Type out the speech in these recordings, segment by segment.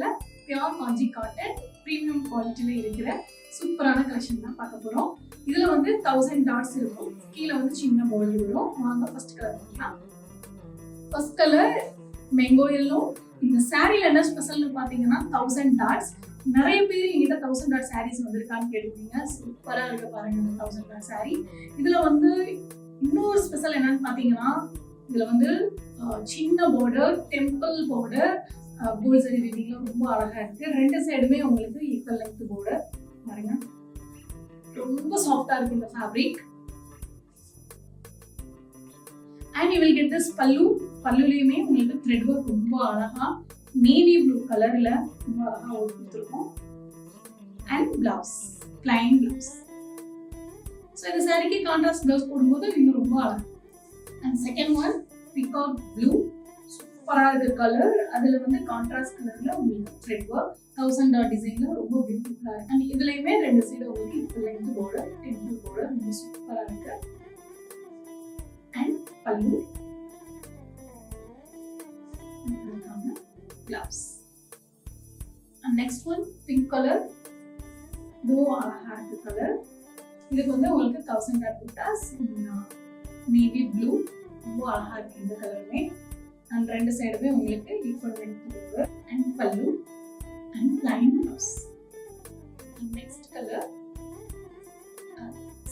கலெக்ஷன்ல pure காஞ்சி cotton premium குவாலிட்டியில இருக்கிற சூப்பரான collection தான் பார்க்க போறோம். இதுல வந்து 1000 டாட்ஸ் இருக்கும். கீழே வந்து சின்ன border வரும். வாங்க ஃபர்ஸ்ட் கலர் பார்க்கலாம். First colour mango yellow. இந்த சாரில என்ன ஸ்பெஷல்னு பாத்தீங்கன்னா 1000 டாட்ஸ். நிறைய பேர் என்கிட்ட 1000 டாட் சாரீஸ் வந்திருக்கான்னு கேட்டிருக்கீங்க. சூப்பரா இருக்கு பாருங்க இந்த 1000 டாட் சாரி. இதுல வந்து இன்னொரு ஸ்பெஷல் என்னன்னு பாத்தீங்கன்னா இதுல வந்து சின்ன border, டெம்பிள் border, கோல்சரி வீவிங்ல ரொம்ப அழகா இருக்கு. ரெண்டு சைடுமே உங்களுக்கு ஈக்குவல் லென்த் border பாருங்க. ரொம்ப சாஃப்ட்டா இருக்கு இந்த fabric. And you will get this pallu. பல்லுலயுமே உங்களுக்கு த்ரெட் ஒர்க் ரொம்ப அழகா நேவி ப்ளூ கலர்ல ரொம்ப அழகா கொடுத்துருக்கோம். And blouse plain blouse. So இந்த சாரிக்கு கான்ட்ராஸ்ட் பிளவுஸ் போடும்போது இன்னும் ரொம்ப அழகா. And second one peacock blue. சூப்பரா இருக்கு கலர். அதுல வந்து கான்ட்ராஸ்ட் கலர்ல உங்களுக்கு த்ரெட் ஒர்க் 1000 டாட் டிசைன்ல ரொம்ப பியூட்டிஃபுல்லா இருக்கு. அண்ட் இதுலயுமே ரெண்டு சைடு உங்களுக்கு equal length border, temple border ரொம்ப சூப்பரா இருக்கு. அண்ட் பல்லு gloves. And next one pink color. Do அழகா இருக்கு கலர். இதுக்கு வந்து உங்களுக்கு 1000 டாட் புட்டாஸ் நேவி ப்ளூ ரொம்ப அழகா இருக்கு இந்த கலருமே. அண்ட் ரெண்டு சைடுமே உங்களுக்கு ஈக்குவல் லென்த் border அண்ட் பல்லு and plain blouse. And next color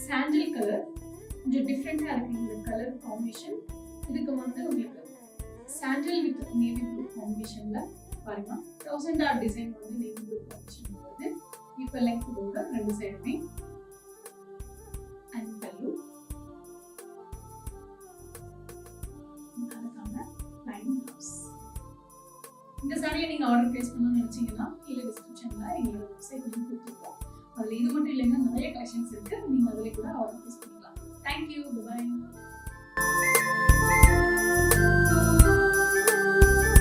sandal color. கொஞ்சம் டிஃப்ரெண்டா இருக்கு இந்த கலர் காம்பினேஷன். இதுக்கு வந்து உங்களுக்கு சாண்டல் வித் நேவி ப்ளூ காம்பினேஷன்ல பாருங்க 1000 டாட் டிசைன் வந்து நேவி ப்ளூ காம்பினேஷன் வருது. ஈக்குவல் லென்த் border ரெண்டு சைடுமே அண்ட் பல்லு அதுக்கான லைன் பிளவுஸ். இந்த சாரியை நீங்க ஆர்டர் பிளேஸ் பண்ணணும்னு நினைச்சீங்கன்னா கீழே டிஸ்கிரிப்ஷன்ல எங்களோட வெப்சைட் லிங்க் கொடுத்துருக்கோம். அதுல இது மட்டும் இல்லைன்னா நிறைய கலெக்ஷன்ஸ் இருக்கு. நீங்க அதில் கூட ஆர்டர் பிளேஸ் பண்ணிக்கலாம். தேங்க்யூ. பை.